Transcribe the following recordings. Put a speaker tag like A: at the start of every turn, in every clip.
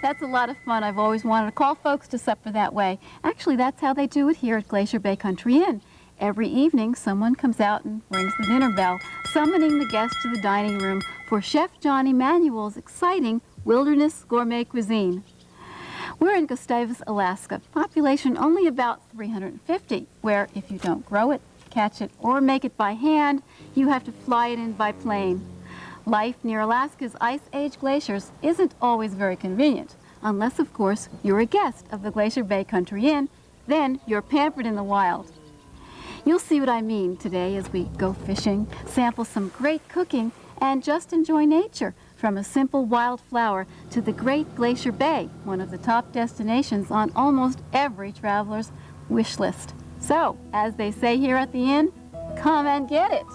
A: That's a lot of fun. I've always wanted to call folks to supper that way. Actually, that's how they do it here at Glacier Bay Country Inn. Every evening, someone comes out and rings the dinner bell, summoning the guests to the dining room for Chef John Emanuel's exciting wilderness gourmet cuisine. We're in Gustavus, Alaska, population only about 350, where if you don't grow it, catch it, or make it by hand, you have to fly it in by plane. Life near Alaska's Ice Age glaciers isn't always very convenient, unless, of course, you're a guest of the Glacier Bay Country Inn. Then you're pampered in the wild. You'll see what I mean today as we go fishing, sample some great cooking, and just enjoy nature, from a simple wildflower to the Great Glacier Bay, one of the top destinations on almost every traveler's wish list. So, as they say here at the inn, come and get it.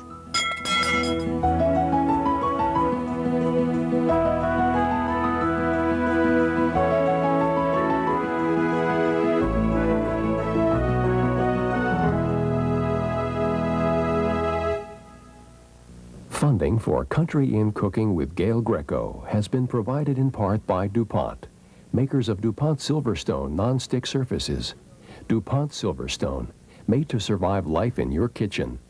B: Funding for Country Inn Cooking with Gail Greco has been provided in part by DuPont, makers of DuPont Silverstone non-stick surfaces. DuPont Silverstone, made to survive life in your kitchen.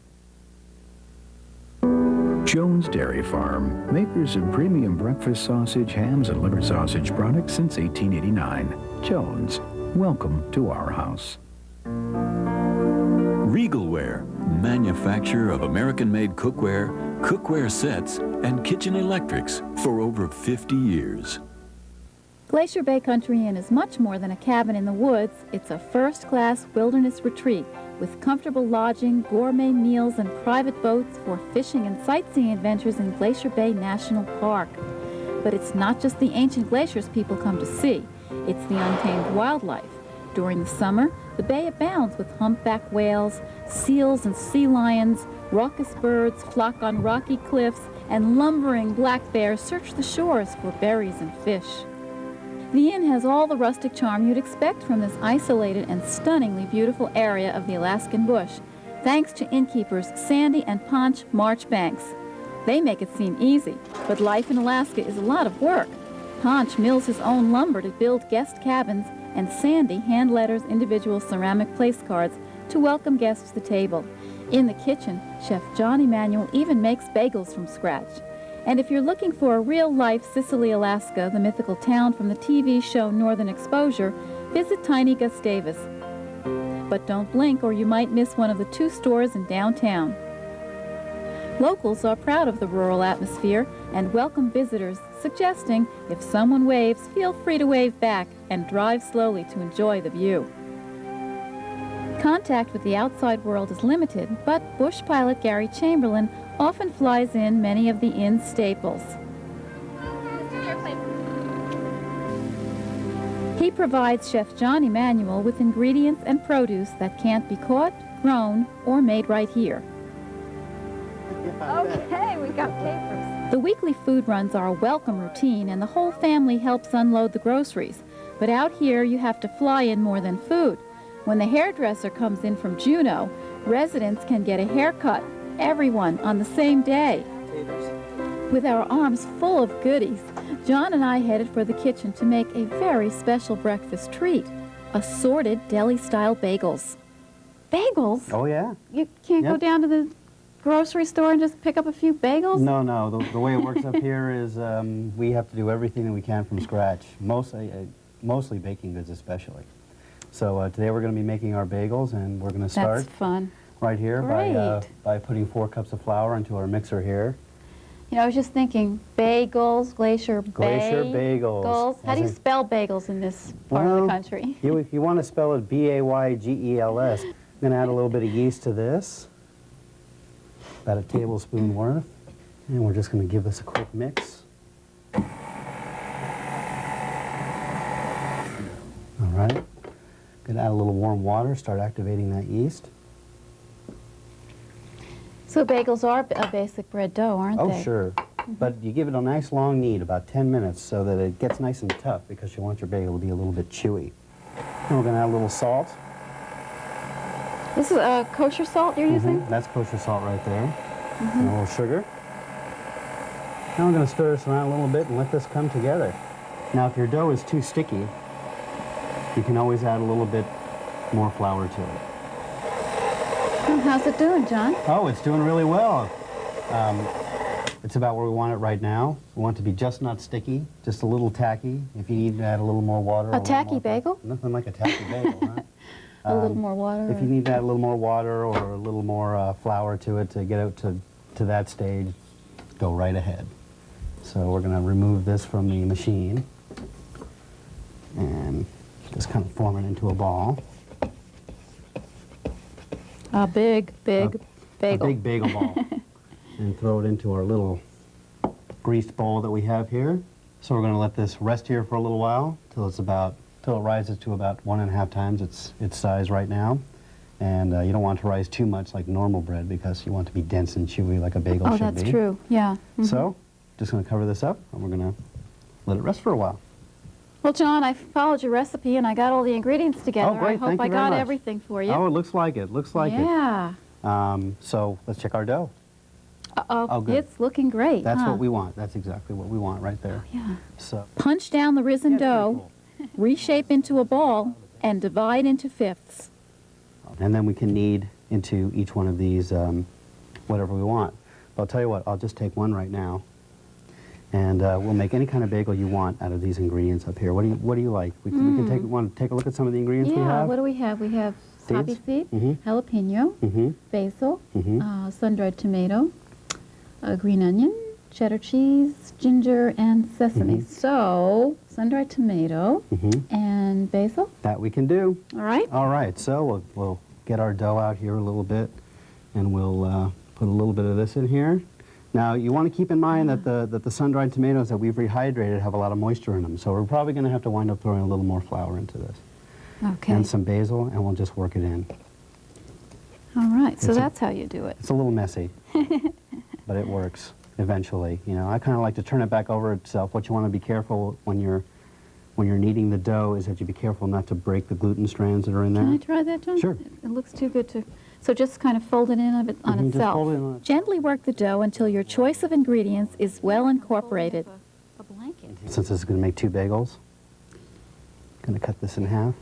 C: Jones Dairy Farm, makers of premium breakfast sausage, hams, and liver sausage products since 1889. Jones, welcome to our house.
D: Regalware, manufacturer of American-made cookware, cookware sets, and kitchen electrics for over 50 years.
A: Glacier Bay Country Inn is much more than a cabin in the woods. It's a first-class wilderness retreat with comfortable lodging, gourmet meals, and private boats for fishing and sightseeing adventures in Glacier Bay National Park. But it's not just the ancient glaciers people come to see. It's the untamed wildlife. During the summer, the bay abounds with humpback whales, seals and sea lions, raucous birds flock on rocky cliffs, and lumbering black bears search the shores for berries and fish. The inn has all the rustic charm you'd expect from this isolated and stunningly beautiful area of the Alaskan bush, thanks to innkeepers Sandy and Ponch Marchbanks. They make it seem easy, but life in Alaska is a lot of work. Ponch mills his own lumber to build guest cabins, and Sandy hand-letters individual ceramic place cards to welcome guests to the table. In the kitchen, Chef John Emanuel even makes bagels from scratch. And if you're looking for a real-life Sicily, Alaska, the mythical town from the TV show Northern Exposure, visit Tiny Gustavus. But don't blink or you might miss one of the 2 stores in downtown. Locals are proud of the rural atmosphere and welcome visitors, suggesting if someone waves, feel free to wave back and drive slowly to enjoy the view. Contact with the outside world is limited, but bush pilot Gary Chamberlain often flies in many of the inn's staples. He provides Chef John Emanuel with ingredients and produce that can't be caught, grown, or made right here. Okay, we got capers. The weekly food runs are a welcome routine, and the whole family helps unload the groceries. But out here, you have to fly in more than food. When the hairdresser comes in from Juneau, residents can get a haircut, everyone, on the same day. With our arms full of goodies, John and I headed for the kitchen to make a very special breakfast treat, assorted deli-style bagels. Bagels?
E: Oh, yeah.
A: You can't go down to the grocery store and just pick up a few bagels?
E: No, no. The way it works up here is we have to do everything that we can from scratch, mostly baking goods especially. So today we're going to be making our bagels, and we're going to start
A: That's fun.
E: right here by putting 4 cups of flour into our mixer here.
A: You know, I was just thinking, bagels, Glacier
E: bagels.
A: How do you spell bagels in this part of the country?
E: If you want to spell it B-A-Y-G-E-L-S, I'm going to add a little bit of yeast to this, about a tablespoon worth, and we're just going to give this a quick mix. All right. Going to add a little warm water, start activating that yeast.
A: So bagels are a basic bread dough, aren't they?
E: Oh, sure. But you give it a nice long knead, about 10 minutes, so that it gets nice and tough, because you want your bagel to be a little bit chewy. And we're going to add a little salt.
A: This is kosher salt you're using?
E: That's kosher salt right there. And a little sugar. Now we're going to stir this around a little bit and let this come together. Now, if your dough is too sticky, you can always add a little bit more flour to it.
A: Oh, how's it doing, John?
E: Oh, it's doing really well. It's about where we want it right now. We want it to be just not sticky, just a little tacky. If you need to add a little more water.
A: A tacky bagel?
E: Nothing like a tacky bagel, huh?
A: A little more water?
E: If you need to add a little more water or a little more flour to it to get out to that stage, go right ahead. So we're going to remove this from the machine and just kind of form it into a ball.
A: A big bagel.
E: A big bagel ball. And throw it into our little greased bowl that we have here. So we're going to let this rest here for a little while till it rises to about 1.5 times its size right now. And you don't want it to rise too much like normal bread because you want it to be dense and chewy like a bagel should be.
A: Oh, that's true. Yeah. Mm-hmm.
E: So just going to cover this up and we're going to let it rest for a while.
A: Well, John, I followed your recipe and I got all the ingredients together.
E: Oh, great.
A: I hope
E: Thank you
A: I
E: very
A: got
E: much.
A: everything for you.
E: Oh, it looks like it. Looks like it.
A: Yeah.
E: So let's check our dough.
A: Uh-oh,
E: Oh, good.
A: it's looking great.
E: That's
A: huh?
E: what we want. That's exactly what we want right there.
A: Yeah.
E: So
A: Punch down the risen
E: Yeah, it's
A: dough,
E: pretty
A: reshape into a ball, and divide into fifths.
E: and then we can knead into each one of these whatever we want. But I'll tell you what, I'll just take one right now, and we'll make any kind of bagel you want out of these ingredients up here. What do you like? We can want to take a look at some of the ingredients we
A: Yeah,
E: have.
A: what do we have? We have poppy seed,
E: Mhm.
A: jalapeno,
E: Mhm.
A: basil,
E: Mhm.
A: sun-dried tomato, green onion, cheddar cheese, ginger, and sesame. So, sun-dried tomato
E: Mhm.
A: and basil.
E: That we can do.
A: All right.
E: All right, so we'll get our dough out here a little bit, and we'll put a little bit of this in here. Now, you want to keep in mind that the sun-dried tomatoes that we've rehydrated have a lot of moisture in them, so we're probably going to have to wind up throwing a little more flour into this.
A: Okay.
E: And some basil, and we'll just work it in.
A: All right. So
E: It's a-
A: that's how you do it.
E: It's a little messy, but it works eventually. You know, I kind of like to turn it back over itself. What you want to be careful when you're kneading the dough is that you be careful not to break the gluten strands that are in there.
A: Can I try that, John?
E: Sure.
A: It looks too good to... So just kind of fold it in on
E: Mhm, just
A: itself.
E: fold it in on it.
A: Gently work the dough until your choice of ingredients is well incorporated. A blanket.
E: Since this is going to make 2 bagels, I'm going to cut this in half.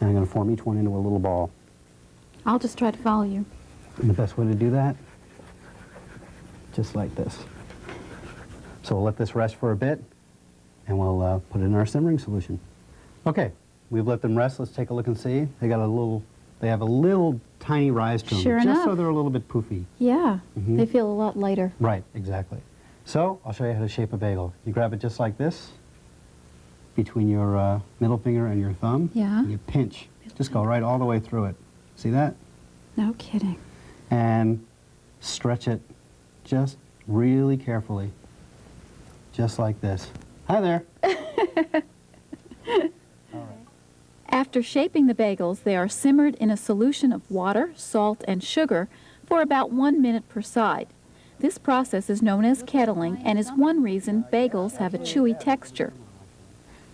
E: And I'm going to form each one into a little ball.
A: I'll just try to follow you.
E: And the best way to do that, just like this. So we'll let this rest for a bit, and we'll put it in our simmering solution. Okay, we've let them rest. Let's take a look and see. They have a little tiny rise to them,
A: Sure
E: just
A: enough.
E: so they're a little bit poofy.
A: Yeah,
E: Mhm.
A: they feel a lot lighter.
E: Right, exactly. So I'll show you how to shape a bagel. You grab it just like this, between your middle finger and your thumb.
A: Yeah.
E: And you pinch. Just go right all the way through it. See that?
A: No kidding.
E: And stretch it just really carefully. Just like this. Hi there.
A: After shaping the bagels, they are simmered in a solution of water, salt, and sugar for about 1 minute per side. This process is known as kettling and is one reason bagels have a chewy texture.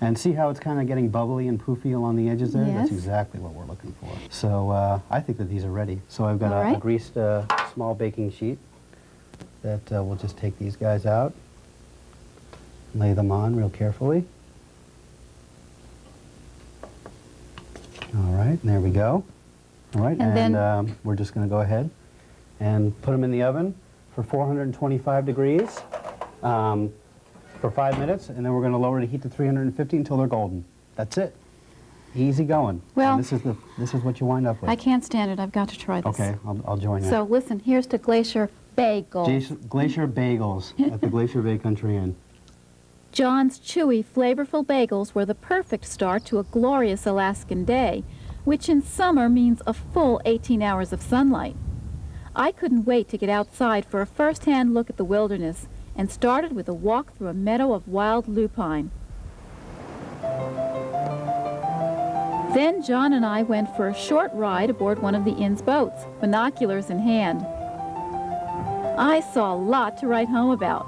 E: And see how it's kind of getting bubbly and poofy along the edges there? That's
A: Yes.
E: exactly what we're looking for. So I think that these are ready. So I've got
A: All
E: a
A: right.
E: greased small baking sheet that we'll just take these guys out, lay them on real carefully. All right, there we go. All right,
A: And
E: and
A: then-
E: we're just going to go ahead and put them in the oven for 425 degrees for 5 minutes, and then we're going to lower the heat to 350 until they're golden. That's it. Easy going.
A: Well-
E: And this is what you wind up with.
A: I can't stand it. I've got to try this.
E: Okay, I'll join you.
A: So listen, here's to Glacier Bagel.
E: Glacier Bagels at the Glacier Bay Country Inn.
A: John's chewy, flavorful bagels were the perfect start to a glorious Alaskan day, which in summer means a full 18 hours of sunlight. I couldn't wait to get outside for a first-hand look at the wilderness and started with a walk through a meadow of wild lupine. Then John and I went for a short ride aboard one of the inn's boats, binoculars in hand. I saw a lot to write home about.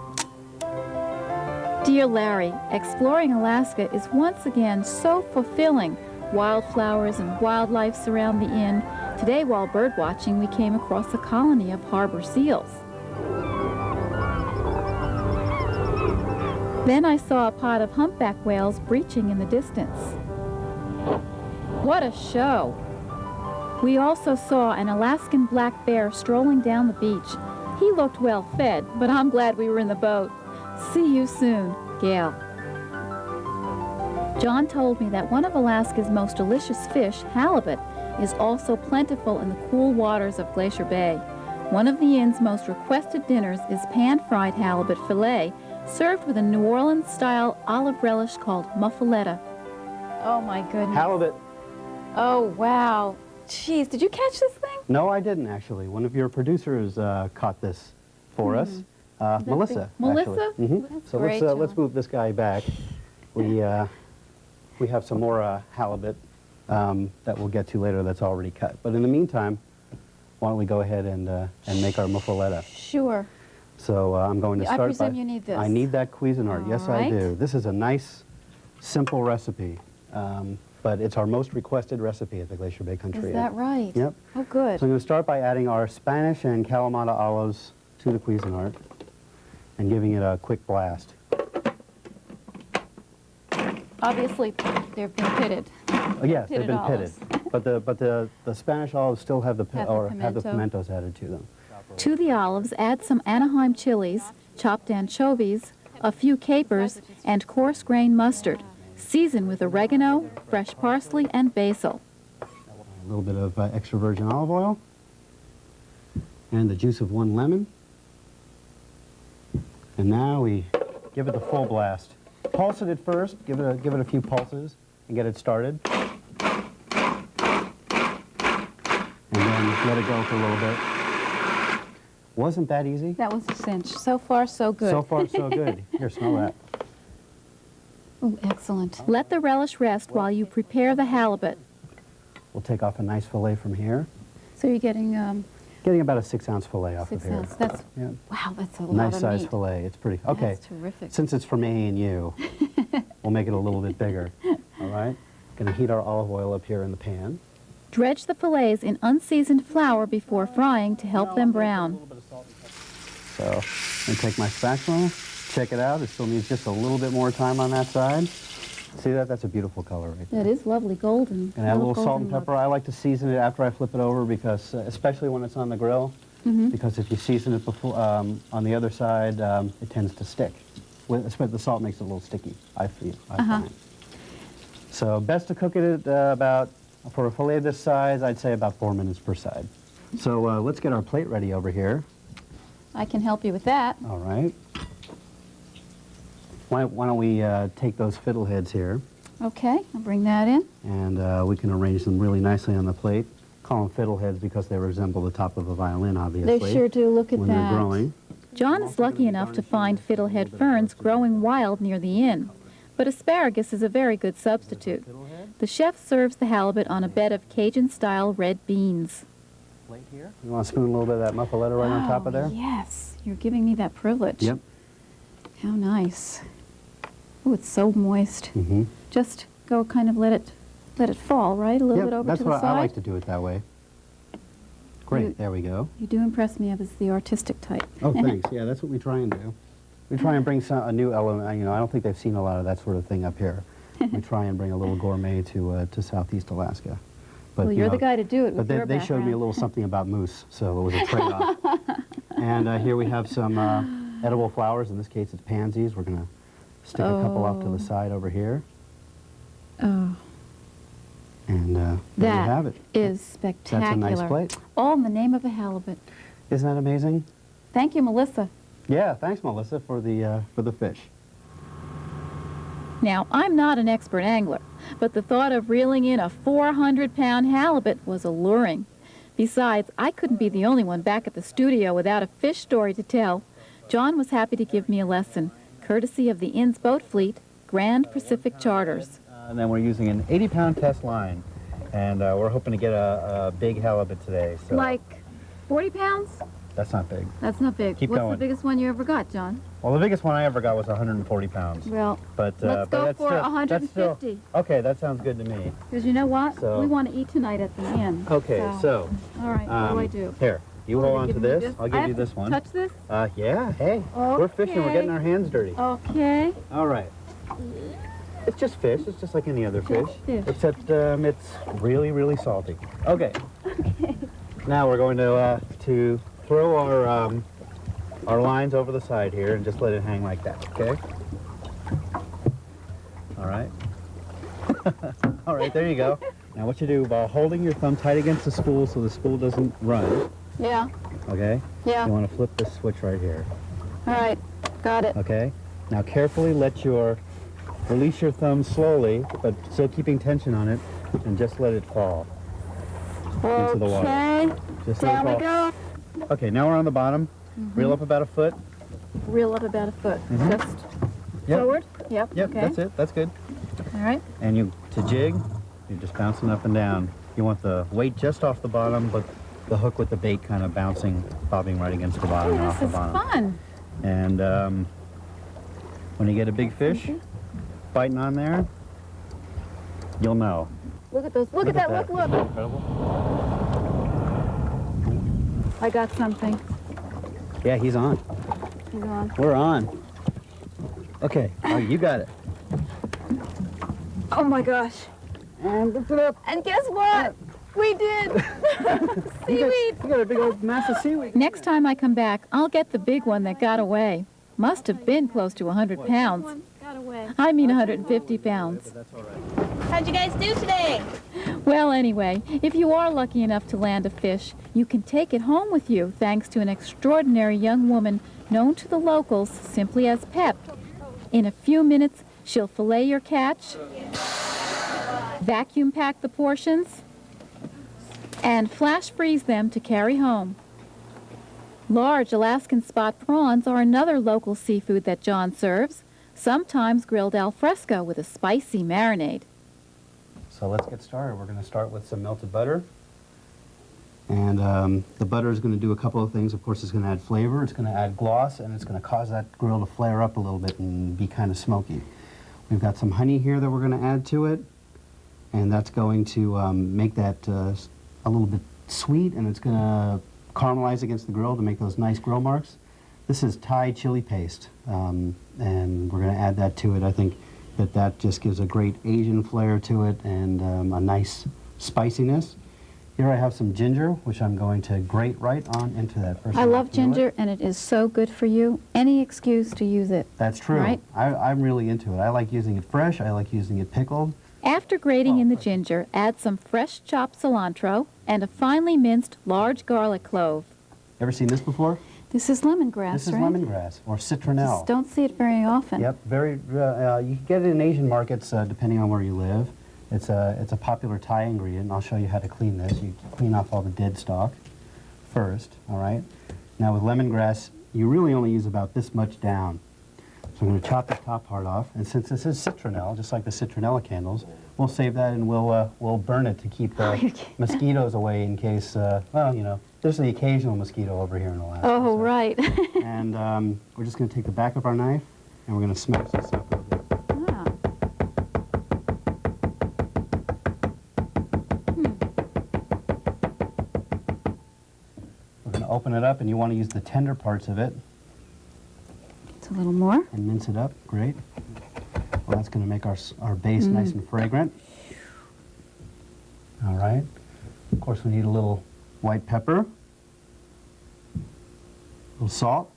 A: Dear Larry, exploring Alaska is once again so fulfilling. Wildflowers and wildlife surround the inn. Today, while bird watching, we came across a colony of harbor seals. Then I saw a pod of humpback whales breaching in the distance. What a show! We also saw an Alaskan black bear strolling down the beach. He looked well fed, but I'm glad we were in the boat. See you soon, Gail. John told me that one of Alaska's most delicious fish, halibut, is also plentiful in the cool waters of Glacier Bay. One of the inn's most requested dinners is pan-fried halibut fillet, served with a New Orleans-style olive relish called muffaletta. Oh my goodness.
E: Halibut.
A: Oh wow. Jeez, did you catch this thing?
E: No, I didn't actually. One of your producers caught this for us. Melissa.
A: Melissa?
E: Mm-hmm.
A: That's
E: So
A: great,
E: let's
A: John.
E: move this guy back. We have some more halibut that we'll get to later that's already cut. But in the meantime, why don't we go ahead and make our muffaletta?
A: Sure.
E: So I'm going to
A: I
E: start
A: presume you need this.
E: I need that Cuisinart. Yes, I
A: All right.
E: do. This is a nice, simple recipe, but it's our most requested recipe at the Glacier Bay Country
A: Is
E: Inn.
A: that right?
E: Yep.
A: Oh, good.
E: So I'm going to start by adding our Spanish and Kalamata olives to the Cuisinart and giving it a quick blast.
A: Obviously, they've been pitted.
E: Yes, they've
A: Pitted
E: been
A: olives.
E: pitted, but the Spanish olives still have the have the
A: pimento.
E: pimentos added to them.
A: To the olives, add some Anaheim chilies, chopped anchovies, a few capers, and coarse grain mustard. Season with oregano, fresh parsley, and basil.
E: A little bit of extra virgin olive oil and the juice of 1 lemon. And now we give it the full blast. Pulse it at first, give it a few pulses and get it started. And then let it go for a little bit. Wasn't that easy?
A: That was a cinch. So far, so good.
E: So far, so good. Here, smell that.
A: Oh, excellent. Let the relish rest while you prepare the halibut.
E: We'll take off a nice fillet from here.
A: So you're getting
E: Getting about a 6-ounce fillet off
A: 6
E: of here.
A: ounces. That's,
E: Yeah.
A: wow, that's a lot
E: Nice
A: of
E: size
A: meat.
E: fillet. It's pretty. Okay.
A: That's terrific.
E: Since it's for me and you, we'll make it a little bit bigger. All right? Going to heat our olive oil up here in the pan.
A: Dredge the fillets in unseasoned flour before frying to help them brown.
E: So I'm going to take my spatula, check it out. It still needs just a little bit more time on that side. See that? That's a beautiful color right there.
A: That is lovely, golden.
E: And add a little salt and
A: golden look.
E: pepper. I like to season it after I flip it over because, especially when it's on the grill, because if you season it before, on the other side, it tends to stick. The salt makes it a little sticky, I find. So best to cook it at for a fillet this size, I'd say about 4 minutes per side. So let's get our plate ready over here.
A: I can help you with that.
E: All right. Why don't we take those fiddleheads here,
A: Okay, I'll bring that in.
E: and we can arrange them really nicely on the plate. Call them fiddleheads because they resemble the top of a violin, obviously.
A: They sure do. Look at
E: when
A: that.
E: they're growing.
A: John is lucky enough to find fiddlehead ferns growing wild near the inn. But asparagus is a very good substitute. The chef serves the halibut on a bed of Cajun-style red beans.
E: You want to spoon a little bit of that muffaletta right on top of there?
A: Yes, you're giving me that privilege.
E: Yep.
A: How nice. Oh, it's so moist.
E: Mm-hmm.
A: Just go kind of let it fall, right? A little bit over
E: that's
A: to the
E: what
A: side.
E: I like to do it that way. Great,
A: You-
E: there we go.
A: You do impress me as the artistic type.
E: Oh, thanks. Yeah, that's what we try and do. We try and bring a new element. You know, I don't think they've seen a lot of that sort of thing up here. We try and bring a little gourmet to Southeast Alaska. But,
A: Well,
E: you
A: you're
E: know,
A: the guy to do it with
E: But
A: your
E: they showed me a
A: background.
E: little something about moose, so it was a trade-off. And here we have some edible flowers. In this case, it's pansies. We're going to stick a couple off to the side over here.
A: Oh,
E: And there you
A: that
E: have it.
A: is spectacular.
E: That's a nice plate.
A: All in the name of a halibut.
E: Isn't that amazing?
A: Thank you, Melissa.
E: Yeah, thanks, Melissa, for the fish.
A: Now, I'm not an expert angler, but the thought of reeling in a 400-pound halibut was alluring. Besides, I couldn't be the only one back at the studio without a fish story to tell. John was happy to give me a lesson, courtesy of the inn's boat fleet, Grand Pacific Charters.
E: And then we're using an 80-pound test line, and we're hoping to get a big halibut today. So
A: Like 40 pounds?
E: that's not big.
A: That's not big.
E: Keep
A: What's
E: going.
A: the biggest one you ever got, John?
E: Well, the biggest one I ever got was 140 pounds.
A: Well,
E: But
A: let's
E: but
A: go
E: that's
A: for
E: still,
A: 150.
E: Okay, that sounds good to me.
A: Because you know what?
E: So-
A: We want to eat tonight at the inn.
E: Okay, so
A: All right, what do I do?
E: here, You hold on to this. I'll give you this one.
A: Touch this?
E: Yeah, hey. We're fishing. We're getting our hands dirty.
A: Okay.
E: All right. It's just fish. It's just like any other fish.
A: fish.
E: Except it's really, really salty. Okay.
A: Okay.
E: Now we're going to throw our lines over the side here and just let it hang like that, okay? All right. All right, there you go. Now what you do, while holding your thumb tight against the spool so the spool doesn't run,
A: Yeah.
E: okay?
A: Yeah.
E: You want to flip this switch right here,
A: All right. Got it.
E: okay? Now carefully release your thumb slowly, but still keeping tension on it, and just let it fall into the water.
A: Okay.
E: Just let
A: Down
E: it
A: we
E: fall.
A: go.
E: Okay, now we're on the bottom. Reel up about a foot.
A: Reel up about a foot.
E: Mhm.
A: Just
E: Yep.
A: forward. Yep.
E: Yep,
A: Okay.
E: that's it. That's good.
A: All right.
E: And to jig, you're just bouncing up and down. You want the weight just off the bottom, but the hook with the bait kind of bobbing right against the bottom and
A: Oh,
E: off
A: this
E: the
A: is
E: bottom.
A: fun.
E: And when you get a big fish biting on there, you'll know.
A: Look at those. Look at that. Look.
E: Isn't that incredible?
A: I got something.
E: Yeah, he's on.
A: He's on.
E: We're on. Okay, you got it.
A: Oh my gosh.
E: And lift it up.
A: And guess what? We did. Seaweed.
E: You got a big old mass of seaweed.
A: Next time I come back, I'll get the big one that got away. Must have been close to 100 pounds.
F: Got away.
A: I mean 150 pounds.
E: That's all right.
F: How'd you guys do today?
A: Well, anyway, if you are lucky enough to land a fish, you can take it home with you thanks to an extraordinary young woman known to the locals simply as Pep. In a few minutes, she'll fillet your catch, vacuum pack the portions, and flash freeze them to carry home. Large Alaskan spot prawns are another local seafood that John serves, sometimes grilled al fresco with a spicy marinade.
E: So let's get started. We're going to start with some melted butter. And the butter is going to do a couple of things. Of course, it's going to add flavor, it's going to add gloss, and it's going to cause that grill to flare up a little bit and be kind of smoky. We've got some honey here that we're going to add to it, and that's going to make that a little bit sweet, and it's going to caramelize against the grill to make those nice grill marks. This is Thai chili paste, and we're going to add that to it. I think that just gives a great Asian flair to it and a nice spiciness. Here I have some ginger, which I'm going to grate right on into that. First
A: I
E: I'm
A: love
E: gonna peel
A: ginger,
E: it.
A: and it is so good for you. Any excuse to use it.
E: That's true.
A: Right?
E: I'm really into it. I like using it fresh. I like using it pickled.
A: After grating in the ginger, add some fresh chopped cilantro and a finely minced large garlic clove.
E: Ever seen this before?
A: This is lemongrass,
E: This is
A: right?
E: lemongrass or citronelle.
A: Just don't see it very often.
E: Yep, very. You can get it in Asian markets depending on where you live. It's a popular Thai ingredient, and I'll show you how to clean this. You clean off all the dead stalk first, all right? Now with lemongrass, you really only use about this much down. So I'm going to chop the top part off, and since this is citronelle, just like the citronella candles, we'll save that and we'll burn it to keep the mosquitoes away in case, well, you know, there's the occasional mosquito over here in Alaska.
A: Oh,
E: so.
A: right.
E: And we're just going to take the back of our knife, and we're going to smash this up a little bit.
A: Ah.
E: We're going to open it up, and you want to use the tender parts of it
A: It's a little more.
E: and mince it up. Great. Well, that's going to make our base nice and fragrant. All right. Of course, we need a little white pepper, a little salt,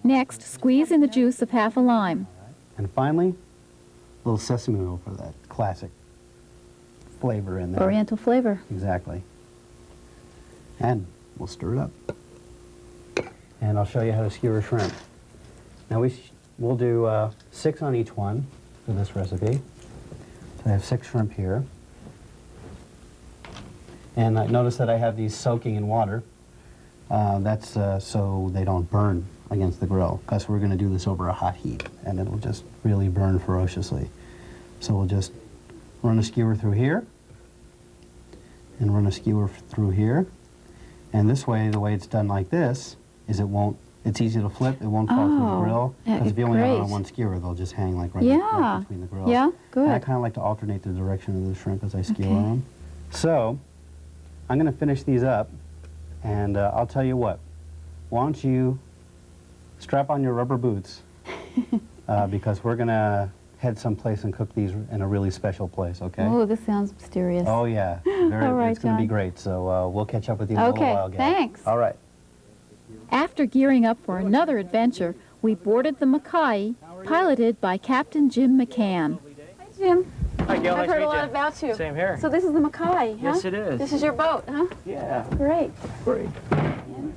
A: Next, squeeze in the juice of half a lime.
E: and finally, a little sesame oil for that classic flavor in there.
A: Oriental flavor.
E: Exactly. And we'll stir it up. And I'll show you how to skewer shrimp. Now we'll do 6 on each one for this recipe. So I have 6 shrimp here. And notice that I have these soaking in water. That's so they don't burn against the grill, because we're going to do this over a hot heat, and it'll just really burn ferociously. So we'll just run a skewer through here, and run a skewer through here. And this way, the way it's done like this, is it's easy to flip, it won't fall through the
A: Oh,
E: grill.
A: yeah,
E: Because if you only have it on
A: great.
E: one skewer, they'll just hang like right
A: Yeah.
E: between the grills.
A: Yeah, good.
E: And I kind of like to alternate the direction of the shrimp as I skewer
A: Okay.
E: them. So, I'm going to finish these up And I'll tell you what, why don't you strap on your rubber boots because we're going to head someplace and cook these in a really special place, okay?
A: Oh, this sounds mysterious.
E: Oh, yeah.
A: All right,
E: it's going to be
A: John.
E: great. So we'll catch up with you in a little while,
A: Okay,
E: Gal.
A: thanks.
E: All right.
A: After gearing up for another adventure, we boarded the Mackay, piloted by Captain Jim McCann. Hi, Jim.
G: Hi, Gail.
A: I've
G: Nice to
A: heard a
G: meet
A: lot
G: you.
A: about you.
G: Same here.
A: So this is the Mackay, huh?
G: Yes, it is.
A: This is your boat, huh?
G: Yeah.
A: Great.
G: Great.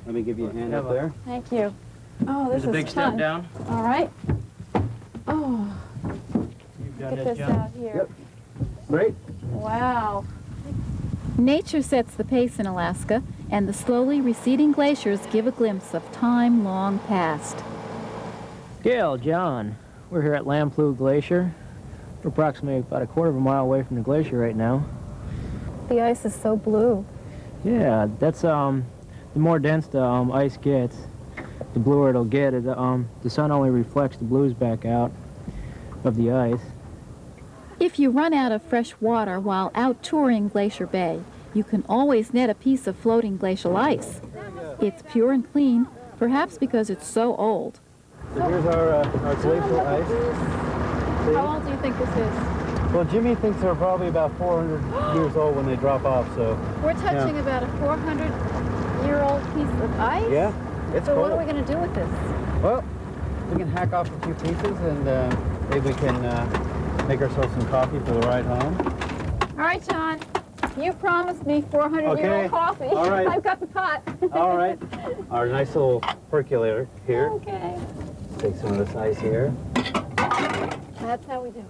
E: Let me give you a hand up
G: Have a-
E: there.
A: Thank you. Oh, this
G: There's a big
A: is
G: step
A: fun.
G: down.
A: All right. Oh,
G: You've done
A: get
G: this,
A: this
G: John.
A: out here.
E: Yep. Great.
A: Wow. Nature sets the pace in Alaska, and the slowly receding glaciers give a glimpse of time long past.
G: Gail, John, we're here at Lamplugh Glacier. We're approximately about a quarter of a mile away from the glacier right now.
A: The ice is so blue.
G: Yeah, that's the more dense the ice gets, the bluer it'll get. The sun only reflects the blues back out of the ice.
A: If you run out of fresh water while out touring Glacier Bay, you can always net a piece of floating glacial ice. It's pure and clean, perhaps because it's so old.
E: So here's our glacial ice. See?
A: How old do you think this is?
E: Well, Jimmy thinks they're probably about 400 years old when they drop off, so...
A: We're touching about a 400-year-old piece of ice?
E: Yeah, it's
A: So
E: cold.
A: what are we going to do with this?
E: Well, we can hack off a few pieces and maybe we can make ourselves some coffee for the ride home.
A: All right, John. You promised me 400-year-old
E: Okay.
A: coffee.
E: All right.
A: I've got the pot.
E: All right. Our nice little percolator here.
A: Okay.
E: Take some of this ice here.
A: That's how we do it.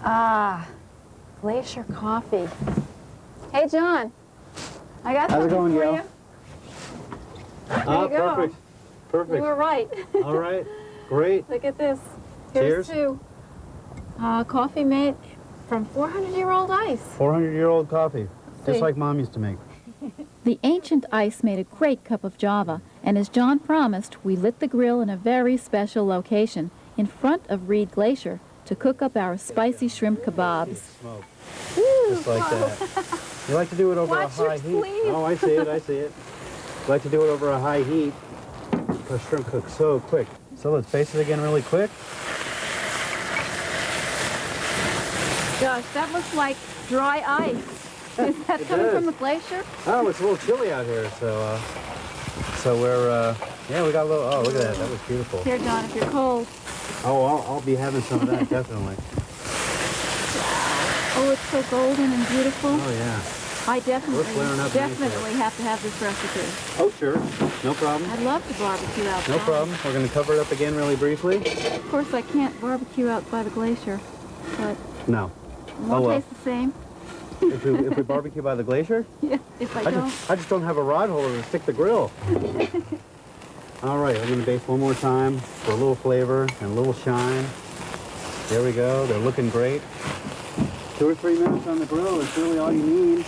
A: Ah, glacier coffee. Hey, John. I got
E: How's it
A: something
E: going,
A: for
E: Gail?
A: you. There you go.
E: Perfect. Perfect.
A: You were right.
E: All right. Great.
A: Look at this. Here's
E: Cheers.
A: to coffee made from 400-year-old ice.
E: 400-year-old coffee. Just
A: see.
E: like Mom used to make.
A: The ancient ice made a great cup of java, and as John promised, we lit the grill in a very special location in front of Reed Glacier to cook up our spicy shrimp kebabs.
E: Smoke.
A: Ooh,
E: Just like that. You like to do it over
A: Watch
E: a high
A: your
E: heat.
A: sleeve.
E: Oh, I see it. I see it. You like to do it over a high heat because shrimp cooks so quick. So let's baste it again really quick.
A: Gosh, that looks like dry ice. Is that
E: It
A: coming
E: does.
A: from the glacier?
E: Oh, it's a little chilly out here, so we're yeah, we got a little. Oh, look at that. That was beautiful.
A: Here, John, if you're cold.
E: Oh, I'll be having some of that definitely.
A: Oh, it's so golden and beautiful.
E: Oh yeah.
A: I
E: flaring up
A: definitely have to have this recipe.
E: Oh sure, no problem.
A: I'd love to barbecue outside.
E: No problem. We're going to cover it up again really briefly.
A: Of course, I can't barbecue out by the glacier, but
E: No.
A: it won't
E: well.
A: taste the same.
E: If we barbecue by the glacier,
A: Yeah, if I don't.
E: I just don't have a rod holder to stick the grill. All right, I'm going to baste one more time for a little flavor and a little shine. There we go. They're looking great. 2 or 3 minutes on the grill is really all you need.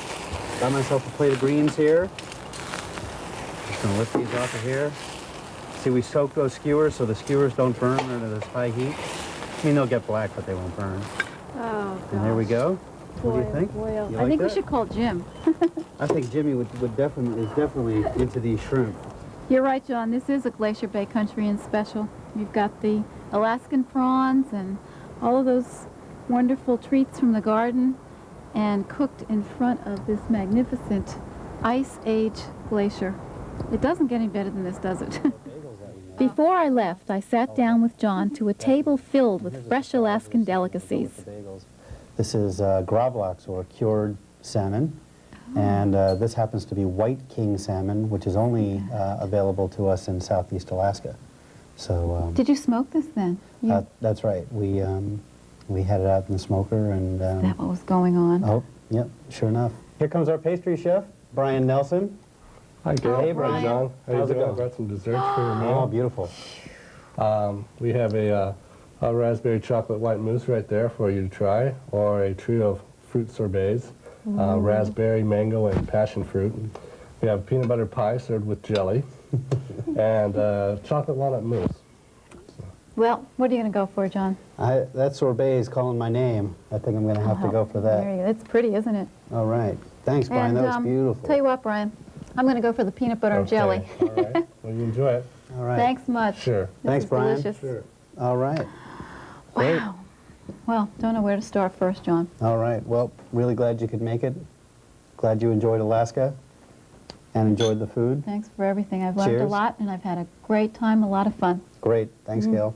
E: Got myself a plate of greens here. Just going to lift these off of here. See, we soak those skewers so the skewers don't burn under this high heat. I mean, they'll get black, but they won't burn.
A: Oh,
E: And there we go. What do you
A: boy,
E: think?
A: boy,
E: You
A: I
E: like
A: think we
E: that?
A: should call Jim.
E: I think Jimmy is definitely into these shrimp.
A: You're right, John. This is a Glacier Bay Country Inn special. We've got the Alaskan prawns and all of those wonderful treats from the garden, and cooked in front of this magnificent Ice Age glacier. It doesn't get any better than this, does it? Before I left, I sat down with John to a table filled with fresh Alaskan delicacies.
E: This is gravlax, or cured salmon, and this happens to be white king salmon, which is only available to us in southeast Alaska. So
A: Did you smoke this then?
E: that's right. We had it out in the smoker, and
A: Is that what was going on?
E: oh, yep, sure enough. Here comes our pastry chef, Brian Nelson.
H: Hi, Gail.
E: Hey, Brian.
H: Hi, John. How
E: How's
H: you
E: it
H: doing?
E: going?
H: Brought some desserts for your
E: Oh,
H: meal.
E: beautiful.
H: We have a raspberry chocolate white mousse right there for you to try, or a trio of fruit sorbets, raspberry, mango, and passion fruit. We have peanut butter pie served with jelly, and chocolate walnut mousse.
A: Well, what are you going to go for, John?
E: That sorbet is calling my name. I think I'm going to have to go for that.
A: There you go. It's pretty, isn't it?
E: All right. Thanks, Brian.
A: And,
E: That was beautiful.
A: Tell you what, Brian, I'm going to go for the peanut butter and jelly.
H: All right. Well, you enjoy it.
E: All right.
A: Thanks much.
H: Sure.
A: This
E: Thanks,
A: is
E: Brian.
A: delicious.
H: Sure.
E: All right. Great.
A: Wow. Well, don't know where to start first, John.
E: All right. Well, really glad you could make it. Glad you enjoyed Alaska and enjoyed the food.
A: Thanks for everything. I've learned a
E: Cheers.
A: lot, and I've had a great time, a lot of fun.
E: Great. Thanks, Gail.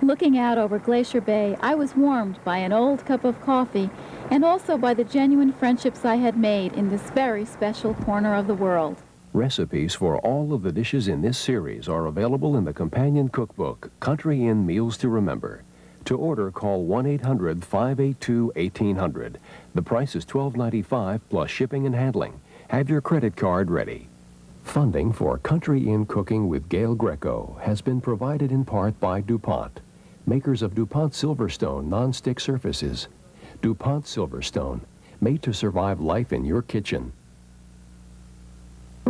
A: Looking out over Glacier Bay, I was warmed by an old cup of coffee and also by the genuine friendships I had made in this very special corner of the world.
B: Recipes for all of the dishes in this series are available in the companion cookbook, Country Inn Meals to Remember. To order, call 1-800-582-1800. The price is $12.95 plus shipping and handling. Have your credit card ready. Funding for Country Inn Cooking with Gail Greco has been provided in part by DuPont, makers of DuPont Silverstone non-stick surfaces. DuPont Silverstone, made to survive life in your kitchen.